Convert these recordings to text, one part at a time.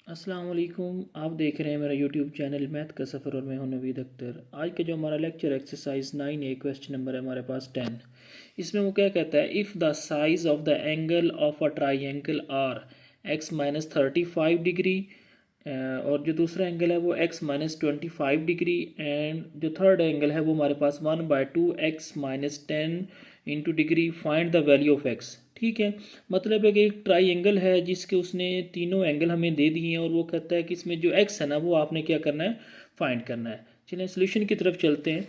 अस्सलाम वालेकुम। आप देख रहे हैं मेरा यूट्यूब चैनल मैथ का सफ़र और मैं हूं नवीद अख्तर। आज का जो हमारा lecture exercise 9A question number है हमारे पास 10। इसमें वो क्या कहता है, if the size of the angle of a triangle are X minus 35 degree और जो दूसरा एंगल है वो x माइनस 25 डिग्री एंड जो थर्ड एंगल है वो हमारे पास 1/2 x minus 10 into degree, find the value of x। ठीक है, मतलब है कि एक ट्राई एंगल है जिसके उसने तीनों एंगल हमें दे दिए हैं और वो कहता है कि इसमें जो x है ना वो आपने क्या करना है, फाइंड करना है। चलिए सोल्यूशन की तरफ चलते हैं।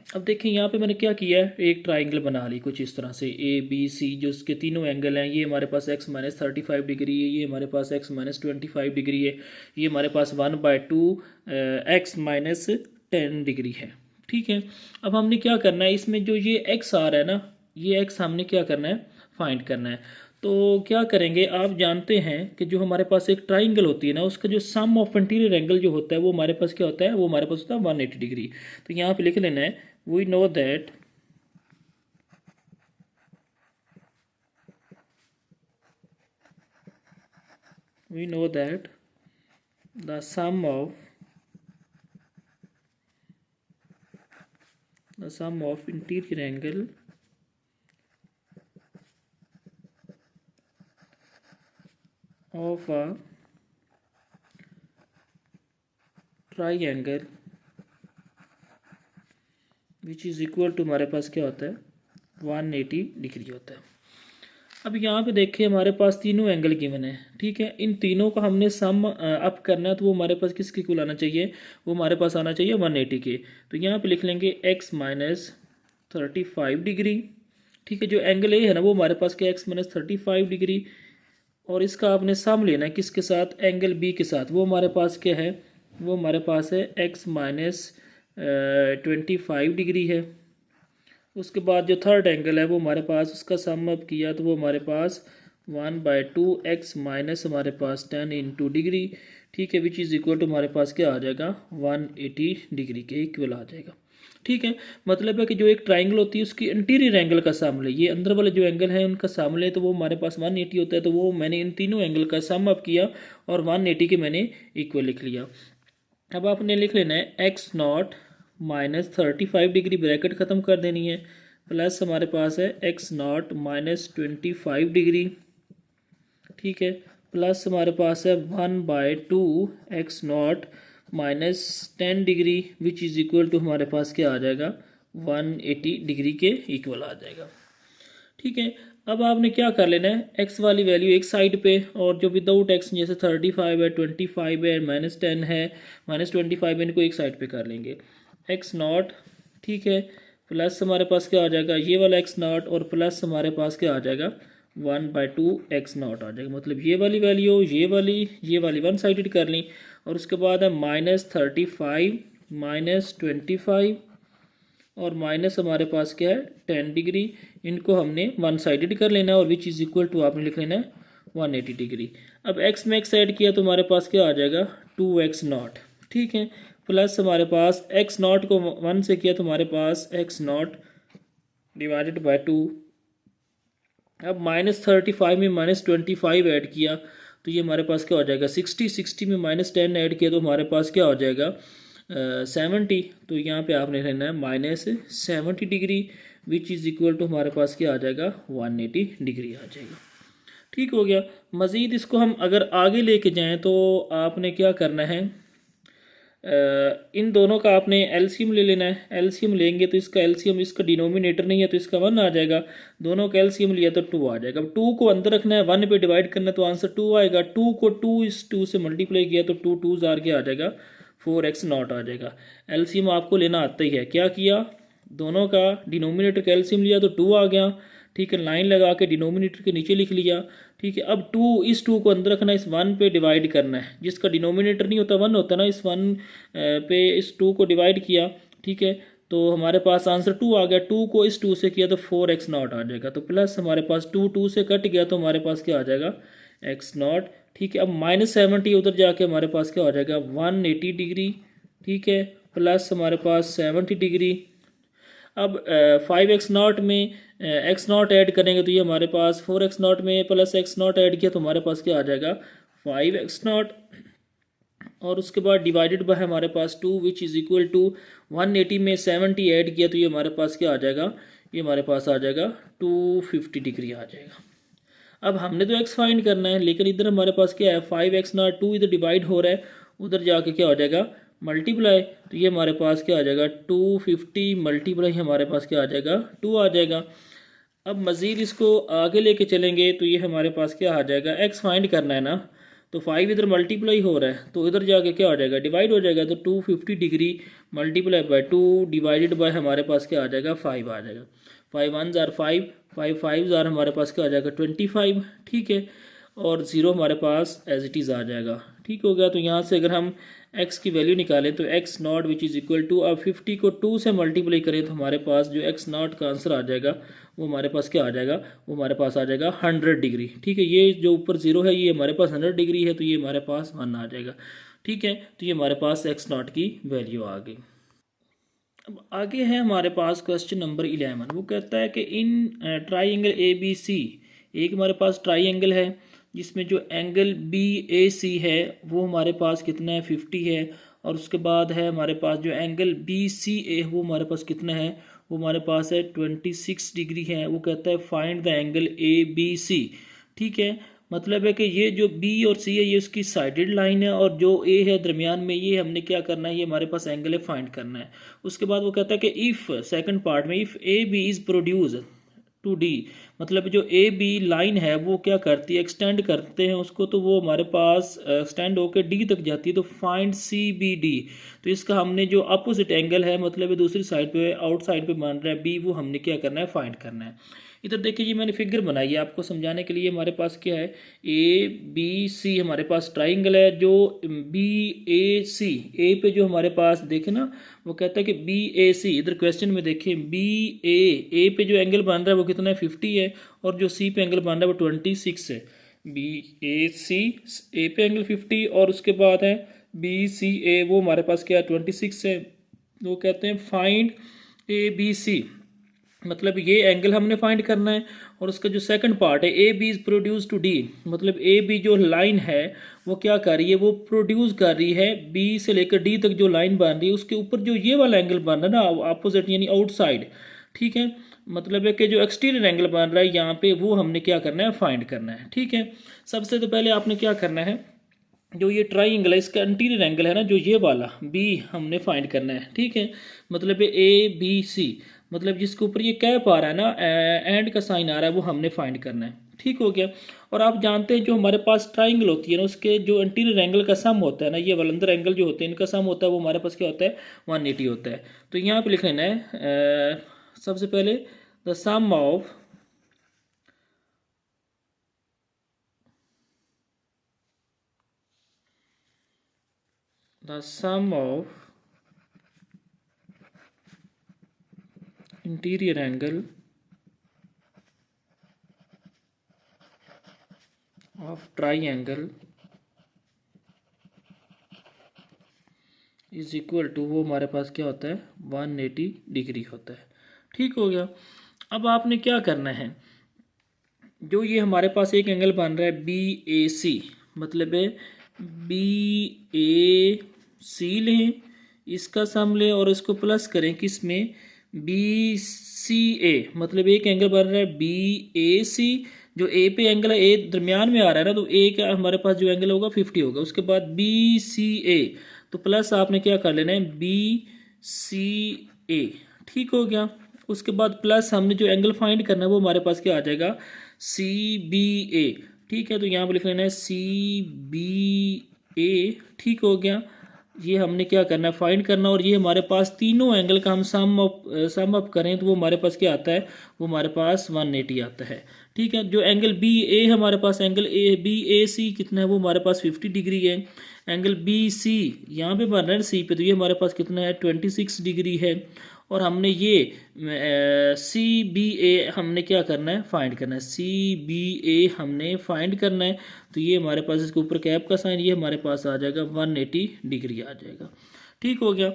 अब देखें यहाँ पे मैंने क्या किया है, एक ट्राइंगल बना ली कुछ इस तरह से ए बी सी, जो उसके तीनों एंगल हैं। ये हमारे पास x माइनस 35 डिग्री है, ये हमारे पास x माइनस 25 डिग्री है, ये हमारे पास 1/2 x माइनस 10 डिग्री है। ठीक है, अब हमने क्या करना है, इसमें जो ये x आ रहा है ना, ये x हमने क्या करना है, फाइंड करना है। तो क्या करेंगे, आप जानते हैं कि जो हमारे पास एक ट्राइंगल होती है ना, उसका जो सम ऑफ इंटीरियर एंगल जो होता है वो हमारे पास क्या होता है, वो हमारे पास होता है 180 डिग्री। तो यहाँ पे लिख लेना है, we know that the sum of interior angle of a triangle which is equal to हमारे पास क्या होता है, 180 डिग्री होता है। अब यहाँ पे देखिए हमारे पास तीनों एंगल गिवन है। ठीक है, इन तीनों का हमने सम अप करना है, तो वो हमारे पास किसके इक्वल आना चाहिए, वो हमारे पास आना चाहिए 180 के। तो यहाँ पे लिख लेंगे x माइनस 35 डिग्री। ठीक है, जो एंगल ए है ना वो हमारे पास क्या, x माइनस 35 डिग्री, और इसका आपने सम लेना है किसके साथ, एंगल बी के साथ। वो हमारे पास क्या है, वो हमारे पास है x माइनस 25 डिग्री है। उसके बाद जो थर्ड एंगल है वो हमारे पास, उसका सम अप किया तो वो हमारे पास 1/2 x माइनस हमारे पास 10 इंटू डिग्री। ठीक है, विच इज़ इक्वल टू हमारे पास क्या आ जाएगा, 180 डिग्री के इक्वल आ जाएगा। ठीक है, मतलब है कि जो एक ट्राइंगल होती है उसकी इंटीरियर एंगल का सम ले, ये अंदर वाले जो एंगल है उनका सम ले, तो वो हमारे पास 180 होता है। तो वो मैंने इन तीनों एंगल का सम अप किया और 180 के मैंने इक्वल लिख लिया। अब आपने लिख लेना है x0 माइनस 35 डिग्री, ब्रैकेट ख़त्म कर देनी है, प्लस हमारे पास है x0 माइनस 25 डिग्री। ठीक है, प्लस हमारे पास है 1/2 x0 minus 10 degree, which is equal to हमारे पास क्या आ जाएगा, 180 डिग्री के इक्वल आ जाएगा। ठीक है, अब आपने क्या कर लेना है, एक्स वाली वैल्यू एक साइड पे, और जो विदाउट एक्स जैसे 35 है, 25 है, माइनस 10 है, माइनस 25 है, इनको एक साइड पे कर लेंगे, एक्स नॉट। ठीक है, प्लस हमारे पास क्या आ जाएगा, ये वाला एक्स नॉट, और प्लस हमारे पास क्या आ जाएगा, 1/2 एक्स नॉट आ जाएगा। मतलब ये वाली वैल्यू, ये वाली वन साइडेड कर ली, और उसके बाद है माइनस 35 माइनस 25 और माइनस हमारे पास क्या है 10 डिग्री। इनको हमने वन साइडेड कर लेना है, और विच इज़ इक्वल टू आपने लिख लेना है 180 डिग्री। अब एक्स में एक्स ऐड किया तो हमारे पास क्या आ जाएगा, 2x0। ठीक है, प्लस हमारे पास x0 को 1 से किया तो हमारे पास x0 डिवाइडेड बाई 2। अब माइनस 35 में माइनस 25 ऐड किया तो ये हमारे पास क्या हो जाएगा, 60 में माइनस 10 ऐड किया तो हमारे पास क्या हो जाएगा, 70। तो यहाँ पे आपने रहना है minus 70 degree, which is equal to हमारे पास क्या आ जाएगा, 180 डिग्री आ जाएगा। ठीक हो गया। मज़ीद इसको हम अगर आगे लेके जाएं तो आपने क्या करना है, इन दोनों का आपने एलसीएम ले लेना है। एलसीएम लेंगे तो इसका एलसीएम, इसका डिनोमिनेटर नहीं है तो इसका 1 आ जाएगा, दोनों का एलसीएम लिया तो 2 आ जाएगा। अब 2 को अंदर रखना है, 1 पे डिवाइड करना है तो आंसर 2 आएगा। 2 को 2 से मल्टीप्लाई किया तो 2 जार के आ जाएगा, 4x0 आ जाएगा। एलसीएम आपको लेना आता ही है। क्या किया, दोनों का डिनोमिनेटर का एलसीएम लिया तो 2 आ गया। ठीक है, लाइन लगा के डिनोमिनेटर के नीचे लिख लिया। ठीक है, अब 2, इस 2 को अंदर रखना है, इस 1 पे डिवाइड करना है, जिसका डिनोमिनेटर नहीं होता 1 होता ना, इस 1 पे इस 2 को डिवाइड किया। ठीक है, तो हमारे पास आंसर 2 आ गया। 2 को इस 2 से किया तो 4x0 आ जाएगा। तो प्लस हमारे पास 2 से कट गया तो हमारे पास क्या आ जाएगा, x0। ठीक है, अब माइनस 70 उधर जाके हमारे पास क्या हो जाएगा, 180 डिग्री। ठीक है, प्लस हमारे पास 70 डिग्री। अब 5x0 में x0 ऐड करेंगे तो ये हमारे पास 4x0 में प्लस x0 ऐड किया तो हमारे पास क्या आ जाएगा, 5x0 और उसके बाद डिवाइडेड बाय हमारे पास 2 विच इज़ इक्वल टू 180 में 70 ऐड किया तो ये हमारे पास क्या आ जाएगा, ये हमारे पास आ जाएगा 250 डिग्री आ जाएगा। अब हमने तो x फाइंड करना है, लेकिन इधर हमारे पास क्या है 5x0 2 इधर डिवाइड हो रहा है, उधर जाके क्या हो जाएगा मल्टीप्लाई, तो ये हमारे पास क्या आ जाएगा 250 मल्टीप्लाई हमारे पास क्या आ जाएगा 2 आ जाएगा। अब मज़ीद इसको आगे लेके चलेंगे तो ये हमारे पास क्या आ जाएगा, x फाइंड करना है ना, तो 5 इधर मल्टीप्लाई हो रहा है तो इधर जाके क्या हो जाएगा डिवाइड हो जाएगा, तो 250 degree multiply by 2 divided by हमारे पास क्या आ जाएगा 5 आ जाएगा। 5 1 जार 5, 5 5 जार हमारे पास क्या आ जाएगा 25, ठीक है, और 0 हमारे पास एज इट इज़ आ जाएगा। ठीक हो गया। तो यहाँ से अगर हम x की वैल्यू निकालें तो x0 which is equal to, अब 50 को 2 से मल्टीप्लाई करें तो हमारे पास जो x0 का आंसर आ जाएगा वो हमारे पास क्या आ जाएगा, वो हमारे पास आ जाएगा 100 डिग्री। ठीक है, ये जो ऊपर 0 है ये हमारे पास 100 डिग्री है तो ये हमारे पास 1 आ जाएगा। ठीक है, तो ये हमारे पास x0 की वैल्यू आ गई। अब आगे है हमारे पास क्वेश्चन नंबर 11। वो कहता है कि इन ट्राइंगल ABC, एक हमारे पास ट्राइंगल है जिसमें जो एंगल BAC है वो हमारे पास कितना है 50 है, और उसके बाद है हमारे पास जो एंगल BCA वो हमारे पास कितना है, वो हमारे पास है 26 डिग्री है। वो कहता है फाइंड द एंगल ABC। ठीक है, मतलब है कि ये जो B और C है ये उसकी साइडेड लाइन है, और जो A है दरमियान में, ये हमने क्या करना है, ये हमारे पास एंगल है फाइंड करना है। उसके बाद वो कहता है कि इफ़, सेकंड पार्ट में, if AB is produce to D, मतलब जो AB लाइन है वो क्या करती है, एक्सटेंड करते हैं उसको, तो वो हमारे पास एक्सटेंड होकर D तक जाती है। तो फाइंड CBD, तो इसका हमने जो अपोजिट एंगल है, मतलब दूसरी साइड पे आउटसाइड पे मान रहा है B, वो हमने क्या करना है फाइंड करना है। इधर देखिए जी मैंने फिगर बनाई है आपको समझाने के लिए। हमारे पास क्या है ABC, हमारे पास ट्राइंगल है जो BAC, ए पे जो हमारे पास देखे ना, वो कहता है कि BAC, इधर क्वेश्चन में देखिए ए पे जो एंगल बन रहा है वो कितना है 50 है, और जो C पे एंगल बन रहा है वो 26 है। BAC, ए पे एंगल 50 और उसके बाद है BCA वो हमारे पास क्या है 26 है। वो कहते हैं फाइंड ABC, मतलब ये एंगल हमने फाइंड करना है। और उसका जो सेकंड पार्ट है AB is produce to D, मतलब AB जो लाइन है वो क्या कर रही है, वो प्रोड्यूस कर रही है B से लेकर D तक जो लाइन बन रही है उसके ऊपर जो ये वाला एंगल बन रहा है ना अपोजिट यानी आउटसाइड। ठीक है, मतलब है कि जो एक्सटीरियर एंगल बन रहा है यहाँ पे वो हमने क्या करना है फाइंड करना है। ठीक है, सबसे तो पहले आपने क्या करना है, जो ये ट्राइंगल है इसका इंटीरियर एंगल है ना जो ये वाला B हमने फाइंड करना है। ठीक है, मतलब ABC, मतलब जिसके ऊपर ये कैप आ रहा है ना एंड का साइन आ रहा है वो हमने फाइंड करना है। ठीक हो गया। और आप जानते हैं जो हमारे पास ट्राइंगल होती है ना उसके जो इंटीरियर एंगल का सम होता है ना, ये वलंदर एंगल जो होते हैं इनका सम होता है वो हमारे पास क्या होता है 180 होता है। तो यहाँ पे लिख लेना है सबसे पहले the sum of interior angle of triangle is equal to, वो हमारे पास क्या होता है 180 डिग्री होता है। ठीक हो गया। अब आपने क्या करना है, जो ये हमारे पास एक एंगल बन रहा है BAC, मतलब है BAC लें, इसका सम लें और इसको प्लस करें किस में BCA, मतलब एक एंगल बन रहा है BAC, जो A पे एंगल है A दरमियान में आ रहा है ना, तो A का हमारे पास जो एंगल होगा 50 होगा। उसके बाद BCA, तो प्लस आपने क्या कर लेना है BCA। ठीक हो गया। उसके बाद प्लस हमने जो एंगल फाइंड करना है वो हमारे पास क्या आ जाएगा CBA। ठीक है, तो यहाँ पर लिख लेना है CBA। ठीक हो गया, ये हमने क्या करना है फाइंड करना, और ये हमारे पास तीनों एंगल का हम सम अप करें तो वो हमारे पास क्या आता है, वो हमारे पास 180 आता है। ठीक है, जो एंगल BA हमारे पास एंगल BAC कितना है, वो हमारे पास 50 डिग्री है। एंगल BC यहाँ पे बन रहा है C पे, तो ये हमारे पास कितना है 26 डिग्री है। और हमने ये CBA हमने क्या करना है फाइंड करना है, CBA हमने फाइंड करना है। तो ये हमारे पास इसके ऊपर कैप का साइन, ये हमारे पास आ जाएगा 180 डिग्री आ जाएगा। ठीक हो गया।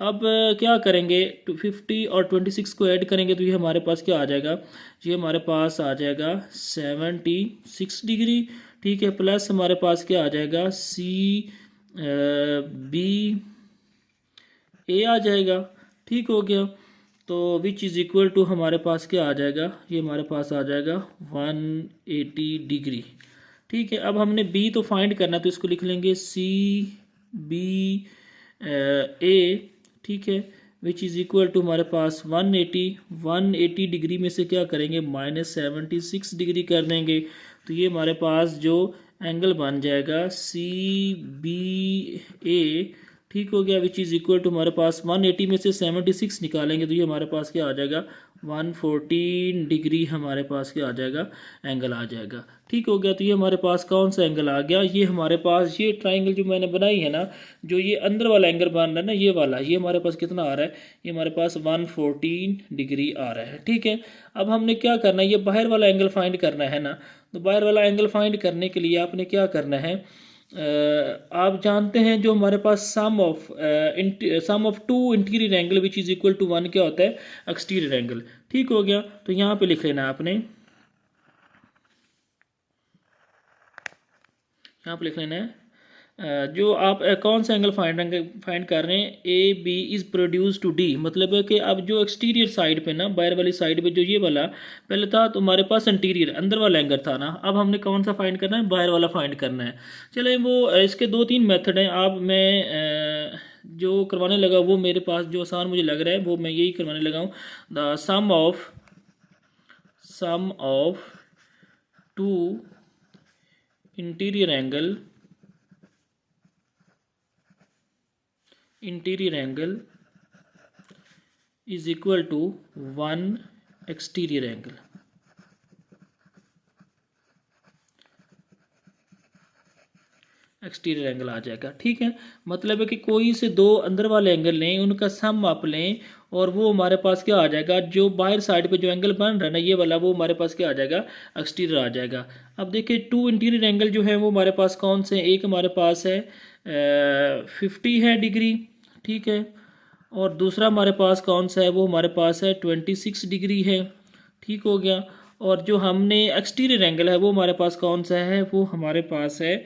अब क्या करेंगे 250 और 26 को ऐड करेंगे तो ये हमारे पास क्या आ जाएगा, ये हमारे पास आ जाएगा 76 डिग्री। ठीक है, प्लस हमारे पास क्या आ जाएगा, सी बी ए आ जाएगा। ठीक हो गया, तो विच इज़ इक्वल टू हमारे पास क्या आ जाएगा, ये हमारे पास आ जाएगा 180 डिग्री। ठीक है, अब हमने बी तो फाइंड करना, तो इसको लिख लेंगे सी बी ए। ठीक है, विच इज़ इक्वल टू हमारे पास 180 डिग्री में से क्या करेंगे, -76 डिग्री कर देंगे, तो ये हमारे पास जो एंगल बन जाएगा सी बी ए। ठीक हो गया, विच इज़ इक्वल टू हमारे पास 180 में से 76 निकालेंगे, तो ये हमारे पास क्या आ जाएगा, 114 डिग्री हमारे पास क्या आ जाएगा, एंगल आ जाएगा। ठीक हो गया, तो ये हमारे पास कौन सा एंगल आ गया, ये हमारे पास ये ट्राइंगल जो मैंने बनाई है ना, जो ये अंदर वाला एंगल बन रहा है ना, ये वाला, ये हमारे पास कितना आ रहा है, ये हमारे पास 114 डिग्री आ रहा है। ठीक है, अब हमने क्या करना है, ये बाहर वाला एंगल फाइंड करना है ना, तो बाहर वाला एंगल फाइंड करने के लिए आपने क्या करना है, आप जानते हैं जो हमारे पास sum of two interior angle which is equal to 1 क्या होता है, एक्सटीरियर एंगल। ठीक हो गया, तो यहाँ पे लिख लेना है आपने, यहाँ पे लिख लेना है जो आप कौन सा एंगल फाइंड कर रहे हैं, A B is produce to D, मतलब है कि अब जो एक्सटीरियर साइड पे ना, बाहर वाली साइड पे जो ये वाला पहले था, तो हमारे पास इंटीरियर अंदर वाला एंगल था ना, अब हमने कौन सा फाइंड करना है, बाहर वाला फाइंड करना है। चले, वो इसके 2-3 मेथड हैं, आप मैं जो करवाने लगा वो मेरे पास जो आसान मुझे लग रहा है वो मैं यही करवाने लगा हूँ, the sum of two interior angle is equal to 1 exterior angle. Exterior angle आ जाएगा। ठीक है, मतलब है कि कोई से दो अंदर वाले एंगल लें, उनका सम आप लें, और वो हमारे पास क्या आ जाएगा, जो बाहर साइड पे जो एंगल बन रहा है ना ये वाला, वो हमारे पास क्या आ जाएगा, एक्सटीरियर आ जाएगा। अब देखिए, टू इंटीरियर एंगल जो है वो हमारे पास कौन से, एक हमारे पास है 50 है डिग्री। ठीक है, और दूसरा हमारे पास कौन सा है, वो हमारे पास है 26 डिग्री है। ठीक हो गया, और जो हमने एक्सटीरियर एंगल है वो हमारे पास कौन सा है, वो हमारे पास है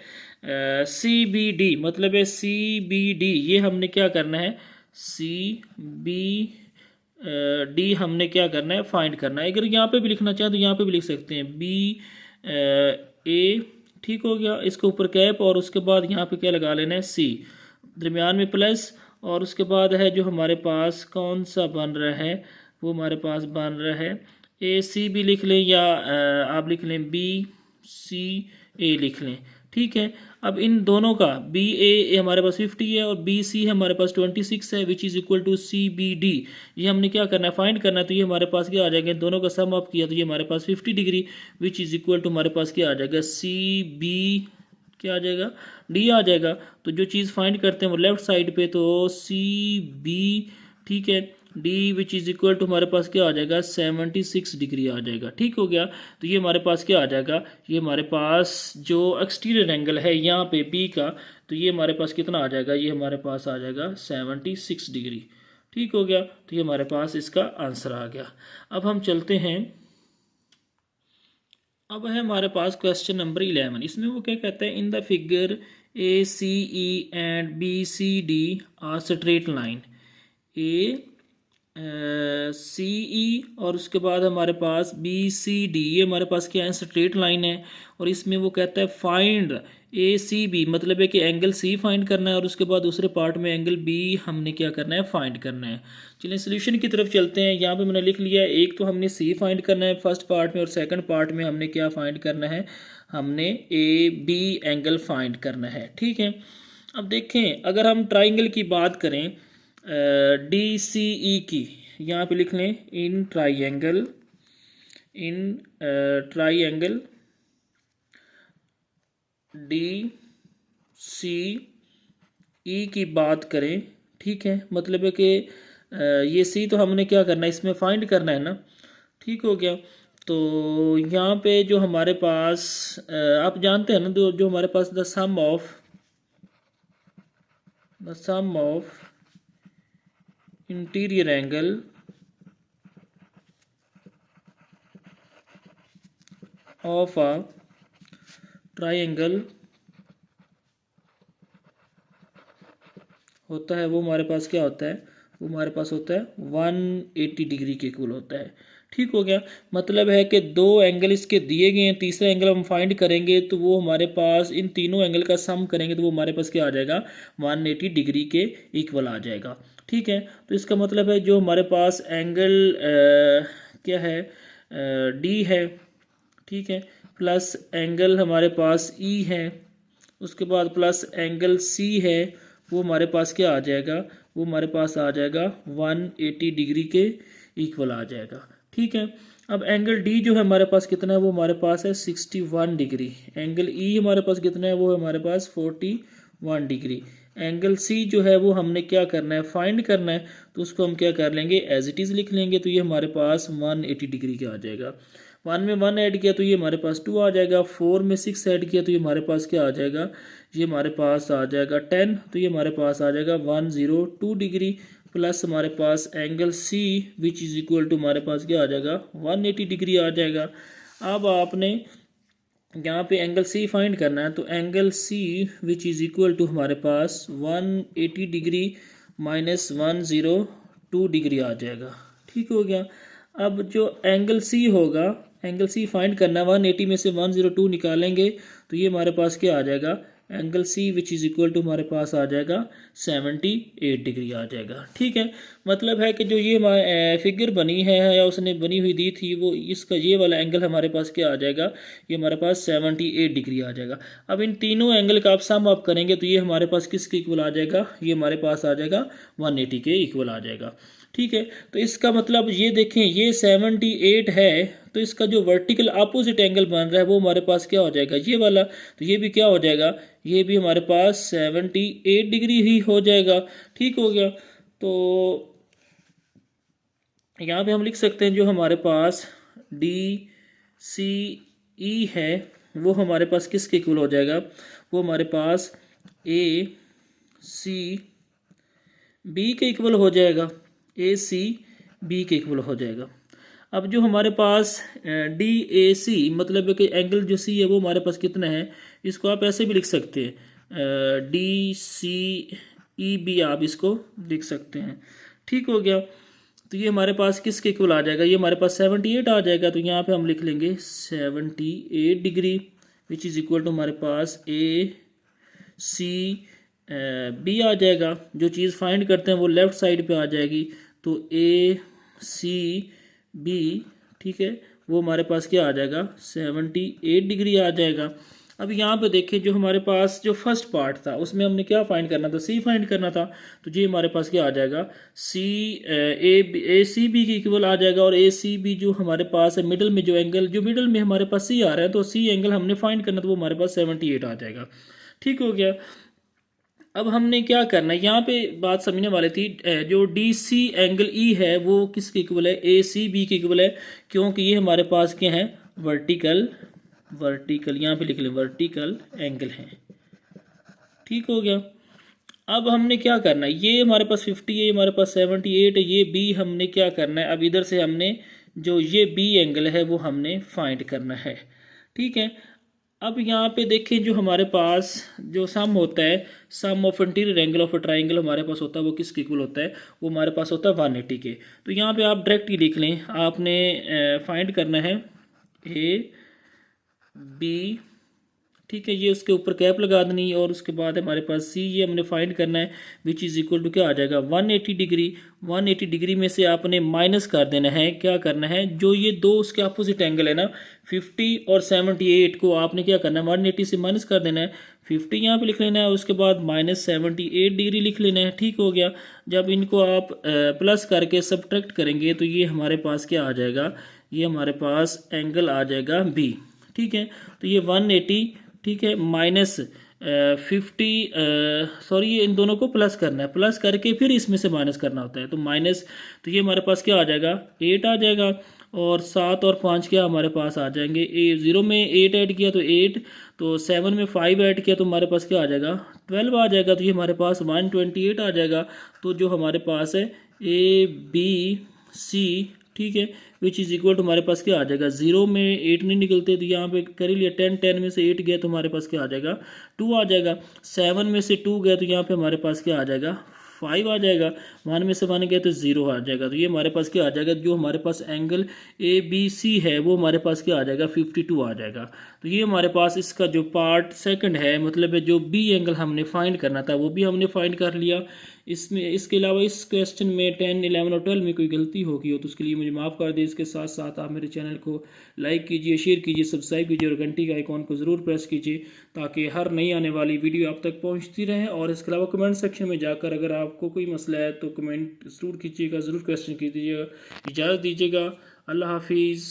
सी बी डी, मतलब है सी बी डी, ये हमने क्या करना है, सी बी डी हमने क्या करना है, फाइंड करना है। अगर यहाँ पे भी लिखना चाहें तो यहाँ पे भी लिख सकते हैं बी ए। ठीक हो गया, इसके ऊपर कैप, और उसके बाद यहाँ पे क्या लगा लेना है, सी, दरमियान में प्लस, और उसके बाद है जो हमारे पास कौन सा बन रहा है, वो हमारे पास बन रहा है ए सी भी लिख लें, या आप लिख लें बी सी ए लिख लें। ठीक है, अब इन दोनों का बी ए हमारे पास 50 है और बी सी हमारे पास 26 है, which is equal to C B D, ये हमने क्या करना है, फाइंड करना है। तो ये हमारे पास क्या आ जाएगा, दोनों का सम अप किया तो ये हमारे पास 50 degree, which is equal to हमारे पास क्या आ जाएगा, सी बी क्या आ जाएगा, डी आ जाएगा। तो जो चीज़ फाइंड करते हैं वो लेफ्ट साइड पे, तो सी बी, ठीक है, D which is equal to हमारे पास क्या आ जाएगा, 76 डिग्री आ जाएगा। ठीक हो गया, तो ये हमारे पास क्या आ जाएगा, ये हमारे पास जो एक्सटीरियर एंगल है यहाँ पे बी का, तो ये हमारे पास कितना आ जाएगा, ये हमारे पास आ जाएगा 76 डिग्री। ठीक हो गया, तो ये हमारे पास इसका आंसर आ गया। अब हम चलते हैं, अब है हमारे पास क्वेश्चन नंबर 11। इसमें वो क्या कहते हैं, in the figure A C E and B C D are straight line, A C E और उसके बाद हमारे पास बी सी डी, ये हमारे पास क्या है, स्ट्रेट लाइन है, और इसमें वो कहता है फाइंड ए सी बी, मतलब है कि एंगल सी फाइंड करना है, और उसके बाद दूसरे पार्ट में एंगल बी हमने क्या करना है, फाइंड करना है। चलिए सोल्यूशन की तरफ चलते हैं। यहाँ पे मैंने लिख लिया है, एक तो हमने सी फाइंड करना है फर्स्ट पार्ट में, और सेकंड पार्ट में हमने क्या फाइंड करना है, हमने ए बी एंगल फाइंड करना है। ठीक है, अब देखें, अगर हम ट्राइंगल की बात करें डी सी ई की, यहाँ पे लिख लें इन ट्राइंगल डी सी ई की बात करें। ठीक है, मतलब है कि ये सी तो हमने क्या करना है, इसमें फाइंड करना है ना। ठीक हो गया, तो यहाँ पे जो हमारे पास आप जानते हैं ना, जो हमारे पास the sum of interior angle of a triangle होता है वो हमारे पास क्या होता है, वो हमारे पास होता है 180 डिग्री के इक्वल होता है। ठीक हो गया। मतलब है कि दो एंगल इसके दिए गए हैं, तीसरा एंगल हम फाइंड करेंगे तो वो हमारे पास इन तीनों एंगल का सम करेंगे तो वो हमारे पास क्या आ जाएगा, 180 डिग्री के इक्वल आ जाएगा। ठीक है। तो इसका मतलब है जो हमारे पास एंगल क्या है डी है, ठीक है, प्लस एंगल हमारे पास ई है, उसके बाद प्लस एंगल सी है, वो हमारे पास क्या आ जाएगा, वो हमारे पास आ जाएगा 180 डिग्री के इक्वल आ जाएगा। ठीक है। अब एंगल डी जो है हमारे पास कितना है, वो हमारे पास है 61 डिग्री। एंगल ई हमारे पास कितना है, वो है हमारे पास 41 डिग्री। एंगल सी जो है वो हमने क्या करना है, फाइंड करना है, तो उसको हम क्या कर लेंगे, एज इट इज़ लिख लेंगे। तो ये हमारे पास 180 डिग्री का आ जाएगा। 1 में 1 ऐड किया तो ये हमारे पास 2 आ जाएगा। 4 में 6 ऐड किया तो ये हमारे पास क्या आ जाएगा, ये हमारे पास आ जाएगा 10। तो ये हमारे पास आ जाएगा 102 डिग्री प्लस हमारे पास angle C which is equal to हमारे पास क्या आ जाएगा, 180 डिग्री आ जाएगा। अब आपने यहाँ पे एंगल सी फाइंड करना है, तो angle C which is equal to हमारे पास 180 डिग्री माइनस 102 डिग्री आ जाएगा। ठीक हो गया। अब जो एंगल सी होगा, एंगल सी फाइंड करना है, 180 में से 102 निकालेंगे तो ये हमारे पास क्या आ जाएगा, angle C which is equal to हमारे पास आ जाएगा 78 डिग्री आ जाएगा। ठीक है। मतलब है कि जो ये फिगर बनी है या उसने बनी हुई दी थी, वो इसका ये वाला एंगल हमारे पास क्या आ जाएगा, ये हमारे पास 78 डिग्री आ जाएगा। अब इन तीनों एंगल का आप सम आप करेंगे तो ये हमारे पास किसके इक्वल आ जाएगा, ये हमारे पास आ जाएगा 180 के इक्वल आ जाएगा। ठीक है। तो इसका मतलब ये देखें, ये 78 है, तो इसका जो वर्टिकल अपोजिट एंगल बन रहा है वो हमारे पास क्या हो जाएगा, ये वाला। तो ये भी क्या हो जाएगा, ये भी हमारे पास 78 डिग्री ही हो जाएगा। ठीक हो गया। तो यहाँ पे हम लिख सकते हैं जो हमारे पास डी सी ई है वो हमारे पास किसके इक्वल हो जाएगा, वो हमारे पास ए सी बी के इक्वल हो जाएगा, ए सी बी के इक्वल हो जाएगा। अब जो हमारे पास डी ए सी मतलब कि एंगल जो सी है वो हमारे पास कितना है, इसको आप ऐसे भी लिख सकते हैं, डी सी ई बी आप इसको लिख सकते हैं। ठीक हो गया। तो ये हमारे पास किसके इक्वल आ जाएगा, ये हमारे पास 78 आ जाएगा। तो यहाँ पे हम लिख लेंगे 78 degree which is equal to हमारे पास ए सी बी आ जाएगा। जो चीज़ फाइंड करते हैं वो लेफ़्ट साइड पे आ जाएगी। तो ए सी बी, ठीक है, वो हमारे पास क्या आ जाएगा, 78 डिग्री आ जाएगा। अब यहाँ पे देखें जो हमारे पास जो फर्स्ट पार्ट था उसमें हमने क्या फाइंड करना था, सी फाइंड करना था। तो ये हमारे पास क्या आ जाएगा, सी ए सी बी की इक्वल आ जाएगा। और ए सी बी जो हमारे पास है मिडल में, जो एंगल जो मिडल में हमारे पास सी आ रहा है, तो सी एंगल हमने फाइंड करना, तो वो हमारे पास 78 आ जाएगा। ठीक हो गया। अब हमने क्या करना है, यहाँ पे बात समझने वाली थी, जो डी सी एंगल ई है वो किसके इक्वल है, ए सी बी के इक्वल है, क्योंकि ये हमारे पास क्या है, वर्टिकल यहाँ पे लिख लें वर्टिकल एंगल है। ठीक हो गया। अब हमने क्या करना है, ये हमारे पास 50 है, ये हमारे पास 78 है, ये बी हमने क्या करना है, अब इधर से हमने जो ये बी एंगल है वो हमने फाइंड करना है। ठीक है। अब यहाँ पे देखें जो हमारे पास जो सम होता है, sum of interior angle of a triangle हमारे पास होता है, वो किसके इक्वल होता है, वो हमारे पास होता है 180 के। तो यहाँ पे आप डायरेक्ट ही लिख लें, आपने फाइंड करना है ए बी, ठीक है, ये उसके ऊपर कैप लगा देनी, और उसके बाद हमारे पास सी, ये हमने फाइंड करना है विच इज़ इक्वल टू क्या आ जाएगा, 180 डिग्री। 180 डिग्री में से आपने माइनस कर देना है, क्या करना है, जो ये दो उसके अपोजिट एंगल है ना 50 और 78 को आपने क्या करना है, 180 से माइनस कर देना है, 50 यहाँ पे लिख लेना है, उसके बाद माइनस 78 डिग्री लिख लेना है। ठीक हो गया। जब इनको आप प्लस करके सब्ट्रैक्ट करेंगे तो ये हमारे पास क्या आ जाएगा, ये हमारे पास एंगल आ जाएगा बी। ठीक है। तो ये 180, ठीक है, माइनस 50, सॉरी ये इन दोनों को प्लस करना है, प्लस करके फिर इसमें से माइनस करना होता है, तो माइनस, तो ये हमारे पास क्या आ जाएगा, 8 आ जाएगा, और 7 और 5 क्या हमारे पास आ जाएंगे, 0 में 8 ऐड किया तो 8, तो 7 में 5 ऐड किया तो हमारे पास क्या आ जाएगा, 12 आ जाएगा। तो ये हमारे पास 128 आ जाएगा। तो जो हमारे पास है ए बी सी ठीक है, विच इज़ इक्वल टू हमारे पास क्या आ जाएगा, 0 में 8 नहीं निकलते तो यहाँ पे कर ही लिया, 10 में से 8 गया तो हमारे पास क्या आ जाएगा, 2 आ जाएगा। 7 में से 2 गया तो यहाँ पे हमारे पास क्या आ जाएगा, 5 आ जाएगा। 1 में से 1 गया तो 0 आ जाएगा। तो ये हमारे पास क्या आ जाएगा, जो हमारे पास एंगल ABC है वो हमारे पास क्या आ जाएगा, 52 आ जाएगा। तो ये हमारे पास इसका जो पार्ट सेकंड है, मतलब जो B एंगल हमने फाइंड करना था वो भी हमने फाइंड कर लिया। इसमें इसके अलावा इस क्वेश्चन में 10, 11 और 12 में कोई गलती होगी हो तो उसके लिए मुझे माफ़ कर दें। इसके साथ साथ आप मेरे चैनल को लाइक कीजिए, शेयर कीजिए, सब्सक्राइब कीजिए और घंटी का आइकॉन को ज़रूर प्रेस कीजिए ताकि हर नई आने वाली वीडियो आप तक पहुंचती रहे। और इसके अलावा कमेंट सेक्शन में जाकर अगर आपको कोई मसला है तो कमेंट ज़रूर कीजिएगा, ज़रूर क्वेश्चन कीजिएगा। इजाज़त दीजिएगा, अल्लाह हाफिज़।